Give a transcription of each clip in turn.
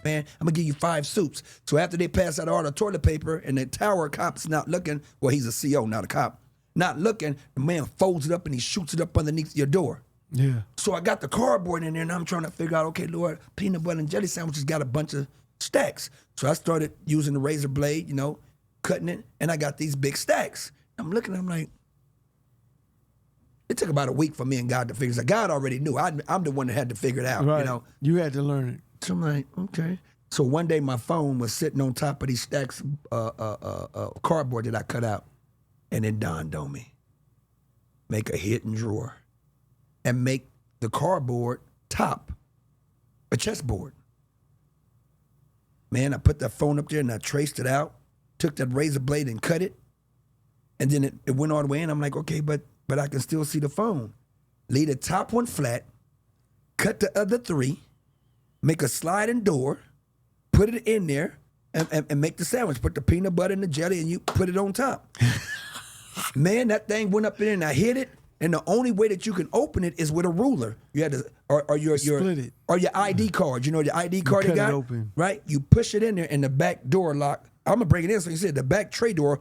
man. I'm going to give you 5 suits. So after they pass out all the toilet paper and the tower cop's not looking, well, he's a CO, not a cop, not looking, the man folds it up and he shoots it up underneath your door. Yeah. So I got the cardboard in there and I'm trying to figure out, okay, Lord, peanut butter and jelly sandwiches got a bunch of stacks. So I started using the razor blade, you know, cutting it, and I got these big stacks. I'm looking, I'm like, it took about a week for me and God to figure it out. God already knew. I'm the one that had to figure it out, Right. you know. You had to learn it. So I'm like, okay. So one day my phone was sitting on top of these stacks cardboard that I cut out, and it dawned on me. Make a hidden drawer and make the cardboard top a chessboard. Man, I put that phone up there and I traced it out, took that razor blade and cut it, and then it went all the way in. I'm like, okay, but I can still see the phone. Leave the top one flat, cut the other 3, make a sliding door, put it in there, and make the sandwich. Put the peanut butter and the jelly, and you put it on top. Man, that thing went up in there, and I hit it, and the only way that you can open it is with a ruler. You had to, or your Split it. or your ID card. You know your ID card you cut got? it open. Right? You push it in there, and the back door lock. I'm going to bring it in, so you said the back tray door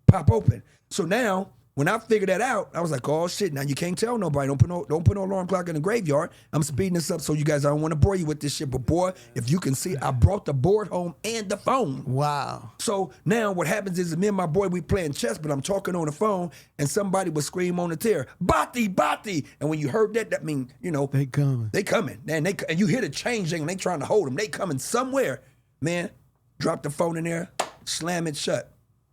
pop open. So now, when I figured that out, I was like, oh, shit, now you can't tell nobody. Don't put no alarm clock in the graveyard. I'm speeding this up so you guys, I don't want to bore you with this shit. But, boy, if you can see, I brought the board home and the phone. Wow. So now what happens is me and my boy, we playing chess, but I'm talking on the phone, and somebody would scream on the tear, Bati, Bati. And when you heard that, that means, you know. They coming. They coming. And you hear the changing, and they trying to hold them. They coming somewhere. Man, drop the phone in there, slam it shut.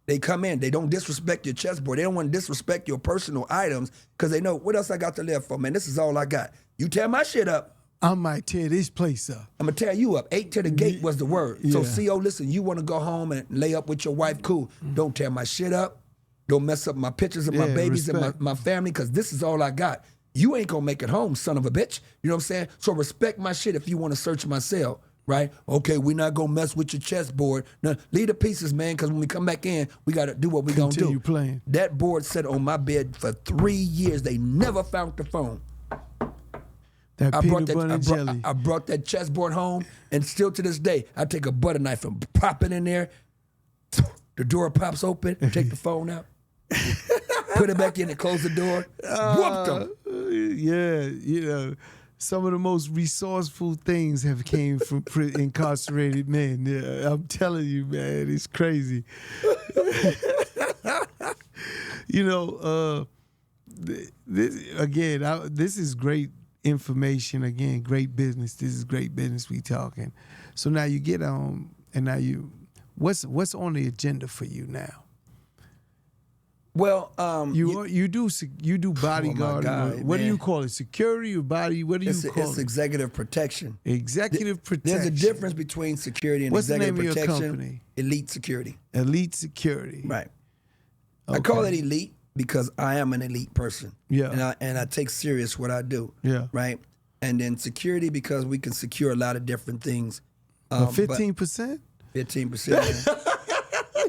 They come in. They don't disrespect your chessboard. They don't want to disrespect your personal items because they know, what else I got to live for, man? This is all I got. You tear my shit up, I might tear this place up. I'm going to tear you up. 8 to the gate was the word. So, Yeah. CO, listen, you want to go home and lay up with your wife, cool. Don't tear my shit up. Don't mess up my pictures of my Yeah, babies and respect. my family because this is all I got. You ain't going to make it home, son of a bitch. You know what I'm saying? So respect my shit if you want to search my cell. Right? Okay, we're not going to mess with your chessboard. No, leave the pieces, man, because when we come back in, we got to do what we going to do. Continue playing. That board sat on my bed for 3 years. They never found the phone. That peanut butter and jelly. I brought that chessboard home, and still to this day, I take a butter knife and pop it in there. The door pops open, take the phone out, put it back in and close the door. Whooped them. Yeah, you know, some of the most resourceful things have came from incarcerated men. Yeah, I'm telling you, man, it's crazy. You know, this is great information. Again, great business. This is great business we talking. So now you get on, and now what's on the agenda for you now? Well, you do bodyguard. God, what do man. you call it? Security or body? What do you call it's it? executive protection. Executive protection. There's a difference between security and What's the executive name of your protection. company? Elite security. Elite security. Right. I call it elite because I am an elite person. Yeah. And I take serious what I do. Yeah. Right. And then security because we can secure a lot of different things. 15%? 15%.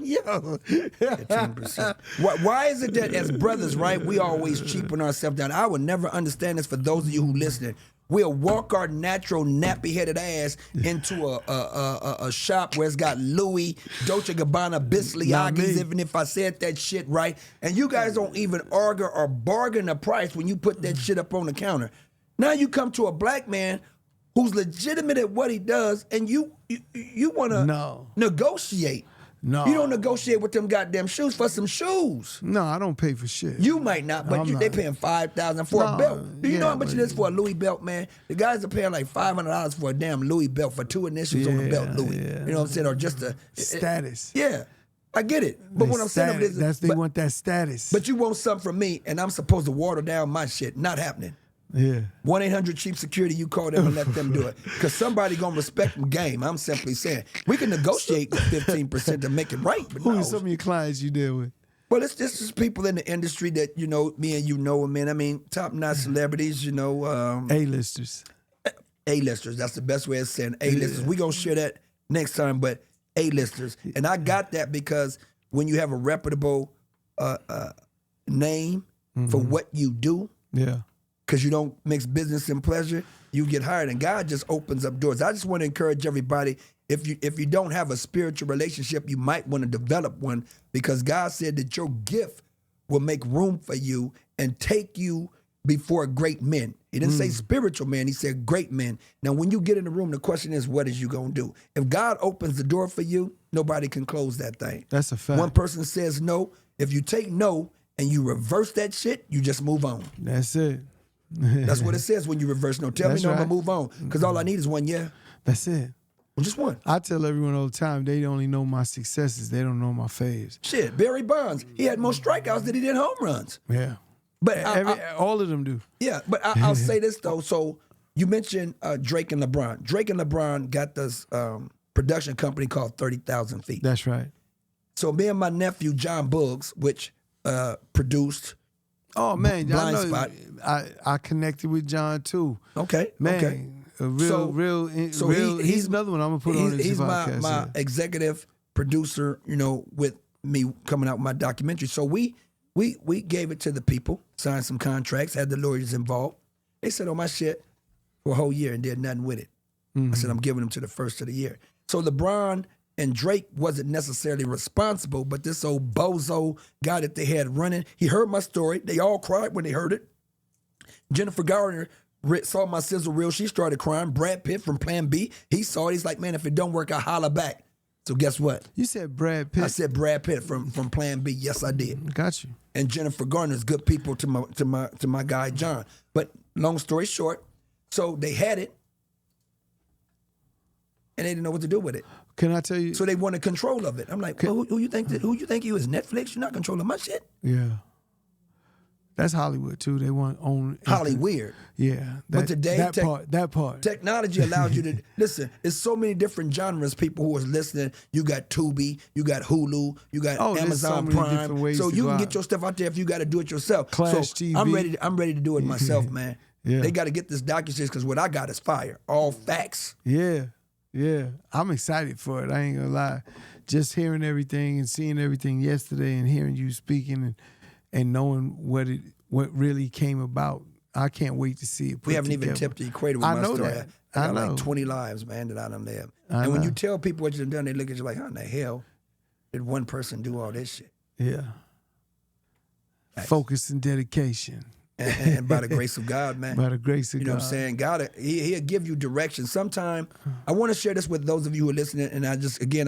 Yo. 15%. Why is it that as brothers, right, we always cheapen ourselves down? I would never understand this for those of you who listening. We'll walk our natural nappy-headed ass into a shop where it's got Louis, Dolce & Gabbana, Balenciagas, even if I said that shit right. And you guys don't even argue or bargain the price when you put that shit up on the counter. Now you come to a black man who's legitimate at what he does, and you want to negotiate. No. You don't negotiate with them goddamn shoes for some shoes. No, I don't pay for shit. You might not, but they paying $5,000 for a belt. Do you know how much it is for a Louis belt, man? The guys are paying like $500 for a damn Louis belt for 2 initials on the belt, Louis. Yeah. You know what I'm saying? Or just a status. Yeah, I get it. But what I'm saying is, they want that status. But you want something from me, and I'm supposed to water down my shit. Not happening. Yeah. 1-800-CHEAP SECURITY, you call them and let them do it. Because somebody going to respect the game. I'm simply saying. We can negotiate 15% to make it right. But Who are some of your clients you deal with? Well, this is people in the industry that, you know, me and you know, man. I mean, top-notch celebrities, you know. A-listers. A-listers. That's the best way of saying A-listers. We're going to share that next time, but A-listers. And I got that because when you have a reputable name for what you do, yeah, because you don't mix business and pleasure, you get hired. And God just opens up doors. I just want to encourage everybody, if you don't have a spiritual relationship, you might want to develop one, because God said that your gift will make room for you and take you before great men. He didn't say spiritual men. He said great men. Now, when you get in the room, the question is, what is you going to do? If God opens the door for you, nobody can close that thing. That's a fact. One person says no. If you take no and you reverse that shit, you just move on. That's it. That's what it says when you reverse no. Tell That's me no, I'm right. going to move on. Because all I need is one yeah. That's it. Well, just one. I tell everyone all the time, they only know my successes. They don't know my faves. Shit, Barry Bonds, he had more strikeouts than he did home runs. Yeah. But all of them do. Yeah, but I'll say this, though. So you mentioned Drake and LeBron. Drake and LeBron got this production company called 30,000 Feet. That's right. So me and my nephew, John Buggs, which produced Oh, man. Blind I know. Spot. I connected with John, too. Okay, Man, okay. a real, he's another one I'm going to put on this He's podcast. my executive producer, with me coming out with my documentary. So we gave it to the people, signed some contracts, had the lawyers involved. They said on my shit for a whole year and did nothing with it. I said, I'm giving them to the first of the year. So LeBron and Drake wasn't necessarily responsible, but this old bozo guy that they had running, he heard my story. They all cried when they heard it. Jennifer Garner saw my sizzle reel. She started crying. Brad Pitt from Plan B, he saw it. He's like, man, if it don't work, I'll holler back. So guess what? You said Brad Pitt. I said Brad Pitt from Plan B. Yes, I did. Got you. And Jennifer Garner's good people to my guy John. But long story short, so they had it, and they didn't know what to do with it. Can I tell you? So they wanted control of it. I'm like, well, who you think you is Netflix? You're not controlling my shit. Yeah. That's Hollywood too. They want own Hollyweird. Yeah. But today, that part. Technology allows you to listen. There's so many different genres. People who are listening. You got Tubi, you got Hulu, you got there's so Amazon many Prime. different ways So to you go can out. get your stuff out there if you got to do it yourself. Clash so TV. I'm ready to do it myself, man. Yeah. They got to get this docu-series because what I got is fire. All facts. Yeah. I'm excited for it. I ain't gonna lie. Just hearing everything and seeing everything yesterday and hearing you speaking and knowing what really came about. I can't wait to see it. We haven't even tipped the equator with my story. That. I know. like 20 lives, man, that I done lived. I And when know. you tell people what you've done, they look at you like, how in the hell did one person do all this shit? Yeah. Facts. Focus and dedication. And by the grace of God, man. By the grace of God. You know what I'm saying? God, he'll give you direction. Sometime, I want to share this with those of you who are listening, and I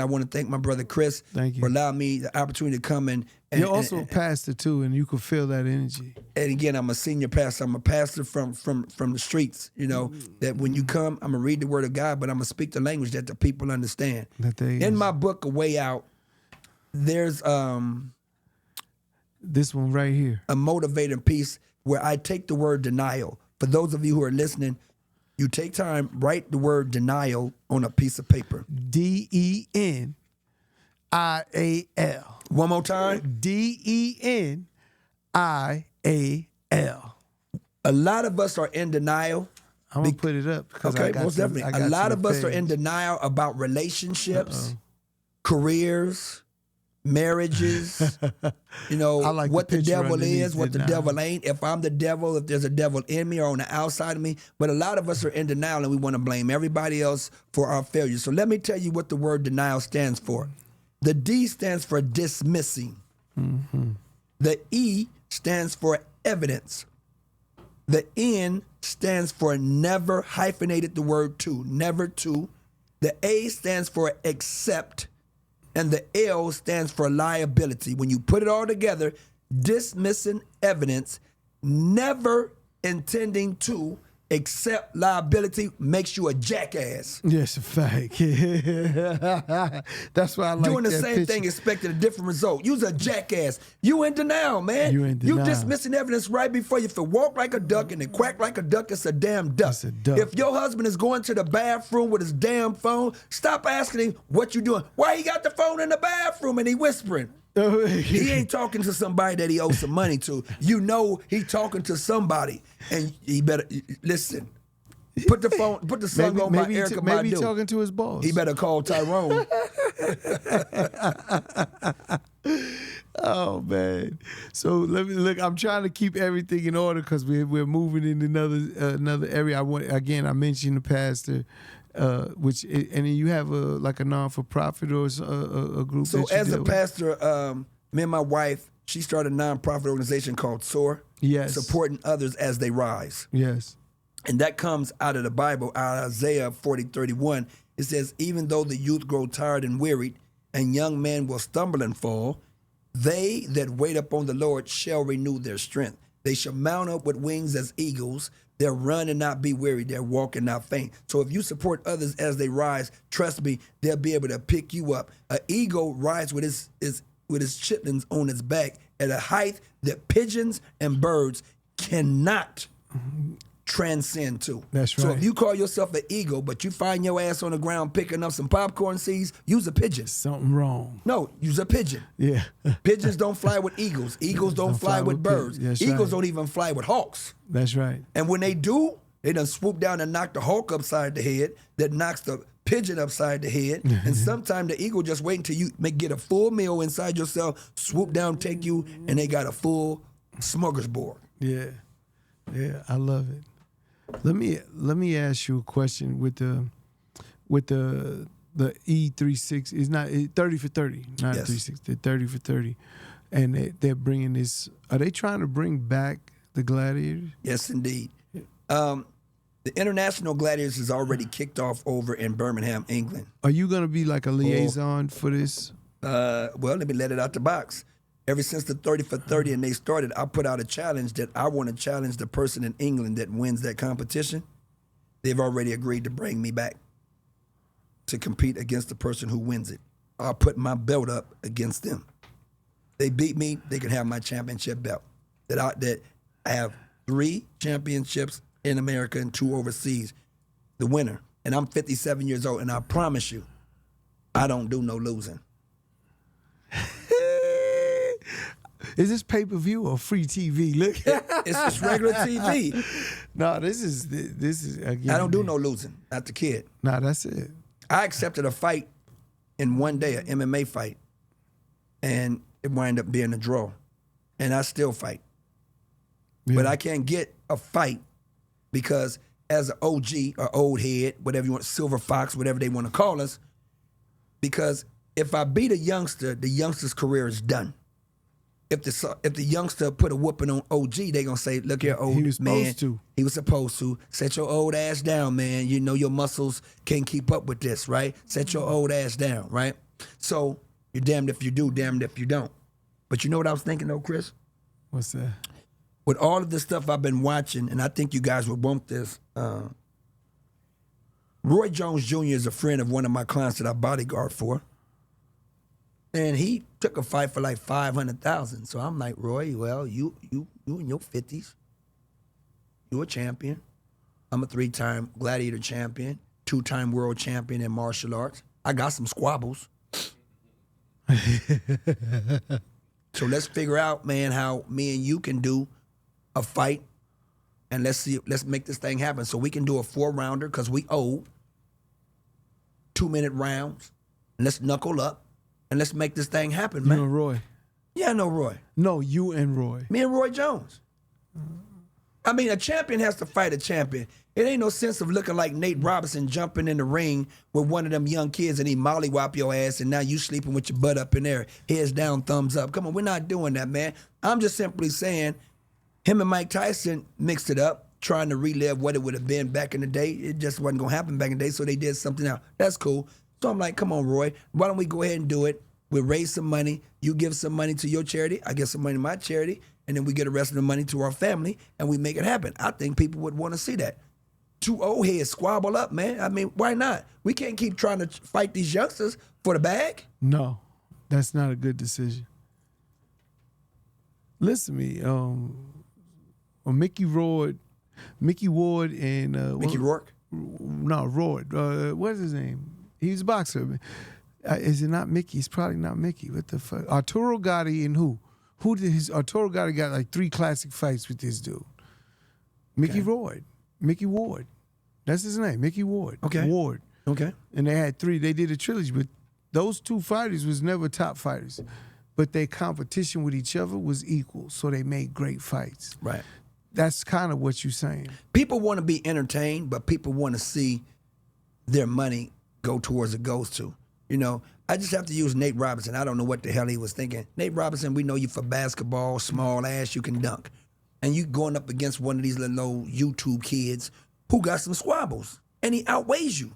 want to thank my brother Chris Thank you. for allowing me the opportunity to come and You're also a pastor too, and you can feel that energy. and again, I'm a senior pastor. I'm a pastor from the streets, that when you come, I'm going to read the word of God, but I'm going to speak the language that the people understand. In my book, A Way Out, there's this one right here. a motivating piece where I take the word denial. For those of you who are listening, you take time, write the word denial on a piece of paper. DENIAL. One more time. DENIAL. A lot of us are in denial. I'm gonna put it up because Okay, most definitely. A lot of us are in denial about relationships, careers, marriages, like what the the picture devil underneath is, what the denial. devil ain't, if I'm the devil, if there's a devil in me or on the outside of me. But a lot of us are in denial and we want to blame everybody else for our failures. So let me tell you what the word denial stands for. The D stands for dismissing. Mm-hmm. The E stands for evidence. The N stands for never, hyphenated the word to, never to. The A stands for accept. And the L stands for liability. When you put it all together, dismissing evidence, never intending to accept liability makes you a jackass. Yes, a fact. That's why I like Doing the that same picture. thing, expecting a different result. You's a jackass. You in denial, man. You in denial. You dismissing evidence right before you. If it walk like a duck and it quack like a duck, it's a damn duck. It's a duck. If your husband is going to the bathroom with his damn phone, stop asking him what you doing. Why he got the phone in the bathroom and he whispering? He ain't talking to somebody that he owes some money to. He talking to somebody, and he better listen. Put the song on by Erykah Maybe he Badu. talking to his boss. He better call Tyrone. Oh man! So let me look. I'm trying to keep everything in order because we're moving in another area. I mentioned the pastor, and then you have a non-for-profit or a group. So as a pastor, me and my wife, she started a nonprofit organization called SOAR. Yes. Supporting others as they rise. Yes. And that comes out of the Bible, Isaiah 40:31. It says, even though the youth grow tired and wearied, and young men will stumble and fall, they that wait upon the Lord shall renew their strength. They shall mount up with wings as eagles. They'll run and not be weary. They'll walk and not faint. So if you support others as they rise, trust me, they'll be able to pick you up. An eagle rides with its chitlins on its back at a height that pigeons and birds cannot transcend to. That's right. So if you call yourself an eagle, but you find your ass on the ground picking up some popcorn seeds, use a pigeon. Something wrong. No, use a pigeon. Yeah. Pigeons don't fly with eagles. Eagles don't fly with birds. Eagles don't even fly with hawks. That's right. And when they do, they done swoop down and knock the hawk upside the head, that knocks the pigeon upside the head. And sometimes the eagle just wait until you get a full meal inside yourself, swoop down, take you, and they got a full smorgasbord. Yeah. Yeah, I love it. Let me ask you a question with the E36. It's not 30 for 30, not Yes. 360. 30 for 30, and they're bringing this. Are they trying to bring back the gladiators? Yes, indeed. The International Gladiators is already kicked off over in Birmingham, England. Are you going to be like a liaison for this? Well, let me let it out the box. Ever since the 30 for 30 and they started, I put out a challenge that I want to challenge the person in England that wins that competition. They've already agreed to bring me back to compete against the person who wins it. I'll put my belt up against them. They beat me, they can have my championship belt. That I have 3 championships in America and 2 overseas. The winner. And I'm 57 years old, and I promise you, I don't do no losing. Is this pay-per-view or free TV? Look, It's just regular TV. No, this is again. I don't do no losing. Not the kid. No, that's it. I accepted a fight in one day, an MMA fight, and it wound up being a draw. And I still fight. Yeah. But I can't get a fight because as an OG or old head, whatever you want, silver fox, whatever they want to call us, because if I beat a youngster, the youngster's career is done. If the youngster put a whooping on OG, they gonna say, "Look here, old man. He was supposed to. Set your old ass down, man. You know your muscles can't keep up with this, right? Set your old ass down, right? So you're damned if you do, damned if you don't. But you know what I was thinking, though, Chris? What's that? With all of this stuff I've been watching, and I think you guys would want this. Roy Jones Jr. is a friend of one of my clients that I bodyguard for. And he took a fight for like $500,000. So I'm like, Roy, well, you in your 50s. You a champion. I'm a 3-time gladiator champion, 2-time world champion in martial arts. I got some squabbles. So let's figure out, man, how me and you can do a fight. And let's make this thing happen. So we can do a 4-rounder because we owe 2-minute rounds. And let's knuckle up. And let's make this thing happen, man. You and Roy? Yeah, I know Roy. No, you and Roy. Me and Roy Jones. I mean, a champion has to fight a champion. It ain't no sense of looking like Nate Robinson jumping in the ring with one of them young kids and he mollywop your ass and now you sleeping with your butt up in there, heads down, thumbs up. Come on, we're not doing that, man. I'm just simply saying him and Mike Tyson mixed it up, trying to relive what it would have been back in the day. It just wasn't going to happen back in the day, so they did something else. That's cool. So I'm like, come on, Roy, why don't we go ahead and do it? We'll raise some money. You give some money to your charity. I give some money to my charity. And then we get the rest of the money to our family and we make it happen. I think people would want to see that. 2 old heads squabble up, man. I mean, why not? We can't keep trying to fight these youngsters for the bag. No, that's not a good decision. Listen to me. Mickey Ward and... Mickey Rourke? No, Ward. What's his name? He's a boxer. Is it not Mickey? It's probably not Mickey. What the fuck? Arturo Gotti and who? Who did his? Arturo Gotti got like 3 classic fights with this dude. Mickey Ward. Mickey Ward. That's his name. Mickey Ward. Okay. Ward. Okay. And they had 3. They did a trilogy, but those 2 fighters was never top fighters. but their competition with each other was equal, so they made great fights. Right. That's kind of what you're saying. People want to be entertained, but people want to see their money go towards it goes to. You know, I just have to use Nate Robinson. I don't know what the hell he was thinking. Nate Robinson, we know you for basketball, small ass, you can dunk. And you going up against one of these little YouTube kids who got some squabbles, and he outweighs you.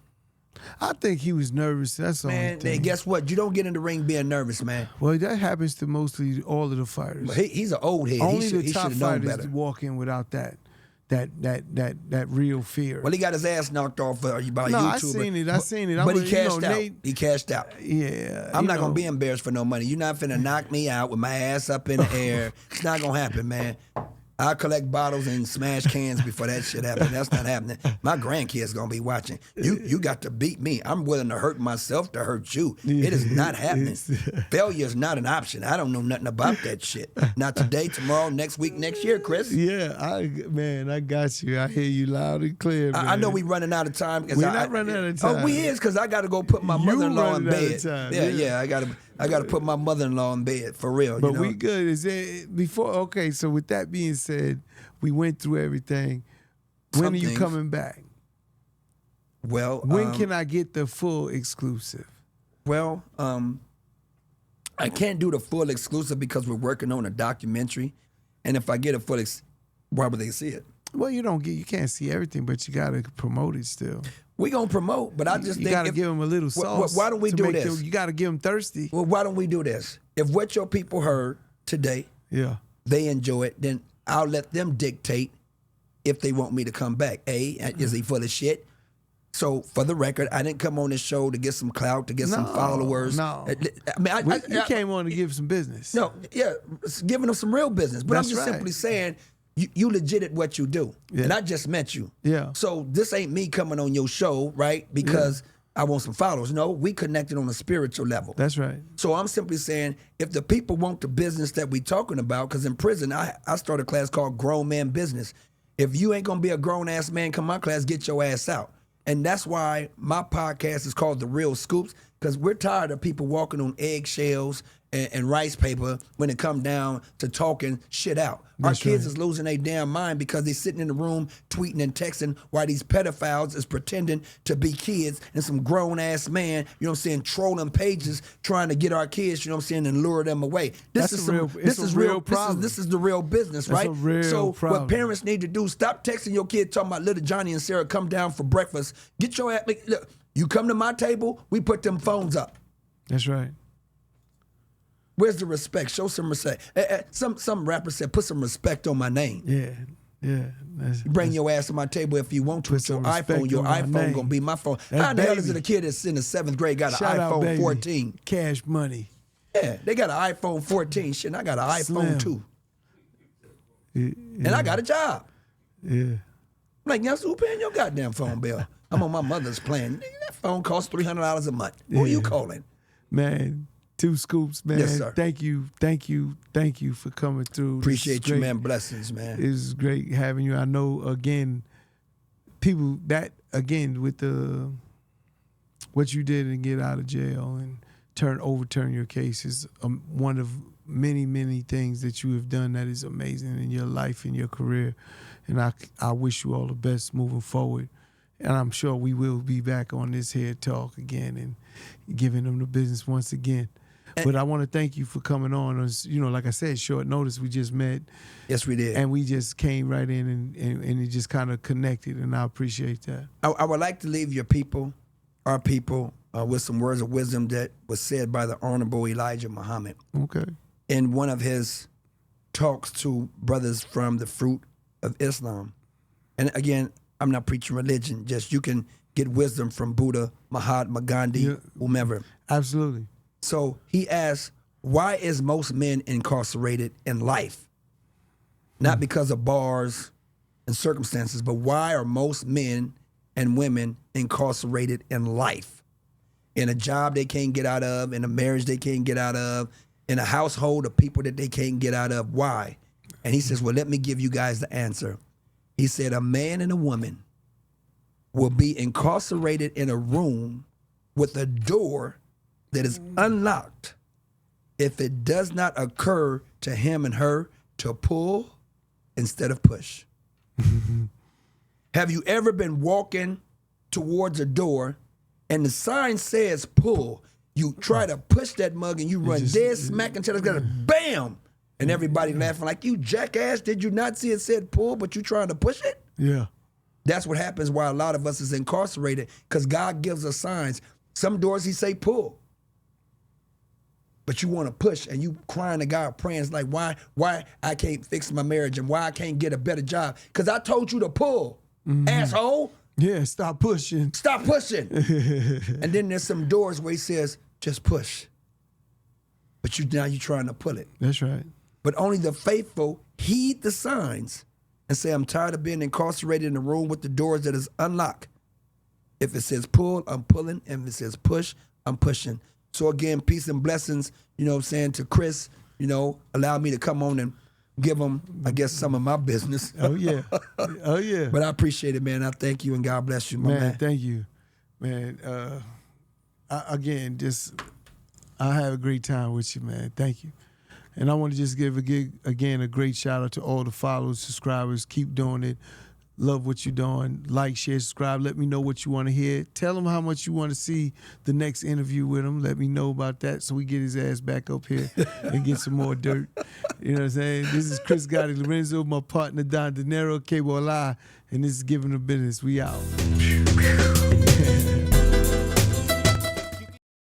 I think he was nervous. That's the only Man, thing. guess what? You don't get in the ring being nervous, man. Well, that happens to mostly all of the fighters. But he's an old head. Only He the should top have known fighters better. walk in without that real fear. Well, he got his ass knocked off by No, YouTube. I seen it. But he cashed out. Nate, He cashed out. yeah, I'm not going to be embarrassed for no money. You're not finna knock me out with my ass up in the air. It's not going to happen, man. I'll collect bottles and smash cans before that shit happens. That's not happening. My grandkids going to be watching. You got to beat me. I'm willing to hurt myself to hurt you. It is not happening. Failure is not an option. I don't know nothing about that shit. Not today, tomorrow, next week, next year, Chris. Yeah, I got you. I hear you loud and clear, man. I know we running out of time. We're not running out of time. Oh, we is, because I got to go put my mother-in-law in running out bed. of time, Yeah, I got to put my mother-in-law in bed, for real. But you know? we good. Is it before? Okay, so with that being said, we went through everything. When Some are you things. coming back? Well, When can I get the full exclusive? Well, I can't do the full exclusive because we're working on a documentary, and if I get a full, why would they see it? Well, you can't see everything, but you gotta promote it still. We gonna promote, but I just You think gotta give them a little sauce. why don't we to do make this? You gotta give them thirsty. Well, why don't we do this? If what your people heard today, Yeah. they enjoy it, then I'll let them dictate if they want me to come back. Is he full of shit? So for the record, I didn't come on this show to get some clout, to get some followers. No. I mean, You came on to give some business. No, yeah, it's giving them some real business. But That's I'm just right. simply saying, you legit at what you do. Yeah. And I just met you. Yeah. So this ain't me coming on your show, right? Because I want some followers. No, we connected on a spiritual level. That's right. So I'm simply saying, if the people want the business that we talking about, because in prison, I started a class called Grown Man Business. If you ain't going to be a grown-ass man, come my class, get your ass out. And that's why my podcast is called The Real Scoops, because we're tired of people walking on eggshells and rice paper when it come down to talking shit out. That's Our kids right. is losing their damn mind because they sitting in the room tweeting and texting while these pedophiles is pretending to be kids and some grown-ass man, you know what I'm saying, trolling pages trying to get our kids, you know what I'm saying, and lure them away. This is real problem. This is the real business, That's right? a real so problem. what parents need to do, stop texting your kid talking about little Johnny and Sarah come down for breakfast. Get your ass, look, you come to my table, we put them phones up. That's right. Where's the respect? Show some respect. Some rapper said, put some respect on my name. Yeah. Bring your ass to my table if you want to. With your some respect iPhone, your on my iPhone name. gonna be my phone. That's How the hell is it baby. a kid that's in the 7th grade got an Shout out, iPhone baby. 14? Cash money. Yeah, they got an iPhone 14. Shit, and I got an iPhone Slim. 2. And I got a job. Yeah. I'm like, yes, who paying your goddamn phone bill? I'm on my mother's plan. Nigga, that phone costs $300 a month. Who are you calling? Man, 2 scoops, man. Yes, sir. Thank you for coming through. This is Appreciate you, great. man. Blessings, man. It was great having you. I know, again, people that, again, with the what you did and get out of jail and overturn your case is one of many, many things that you have done that is amazing in your life and your career. And I wish you all the best moving forward. And I'm sure we will be back on this here talk again and giving them the business once again. But I want to thank you for coming on. You know, like I said, short notice, we just met. Yes, we did. And we just came right in and it just kind of connected, and I appreciate that. I would like to leave your people, our people, with some words of wisdom that was said by the Honorable Elijah Muhammad Okay. in one of his talks to brothers from the Fruit of Islam. And again, I'm not preaching religion, just you can get wisdom from Buddha, Mahatma Gandhi, whomever. Absolutely. So he asked, why is most men incarcerated in life? Not because of bars and circumstances, but why are most men and women incarcerated in life? In a job they can't get out of, in a marriage they can't get out of, in a household of people that they can't get out of. Why? And he says, well, let me give you guys the answer. He said, a man and a woman will be incarcerated in a room with a door that is unlocked if it does not occur to him and her to pull instead of push. Have you ever been walking towards a door and the sign says pull? You try to push that mug and you run dead smack until it's got a bam! And everybody laughing like, you jackass, did you not see it said pull, but you trying to push it? Yeah. That's what happens why a lot of us is incarcerated, because God gives us signs. Some doors he say pull. But you want to push and you crying to God, praying, it's like, why I can't fix my marriage and why I can't get a better job? Because I told you to pull, asshole. Yeah, stop pushing. Stop pushing. And then there's some doors where he says, just push. But now you're trying to pull it. That's right. But only the faithful heed the signs and say, I'm tired of being incarcerated in a room with the doors that is unlocked. If it says pull, I'm pulling. And if it says push, I'm pushing. So again, peace and blessings, you know what I'm saying, to Chris, you know, allow me to come on and give him, I guess, some of my business. Oh, yeah. Oh, yeah. But I appreciate it, man. I thank you and God bless you, my man. Thank you. Man, I had a great time with you, man. Thank you. And I want to just give, again, a great shout out to all the followers, subscribers. Keep doing it. Love what you're doing. Like, share, subscribe. Let me know what you want to hear. Tell them how much you want to see the next interview with him. Let me know about that so we get his ass back up here and get some more dirt. You know what I'm saying? This is Chris Gotti Lorenzo, my partner Don De Niro, K-Bola, and this is Givin the Business. We out.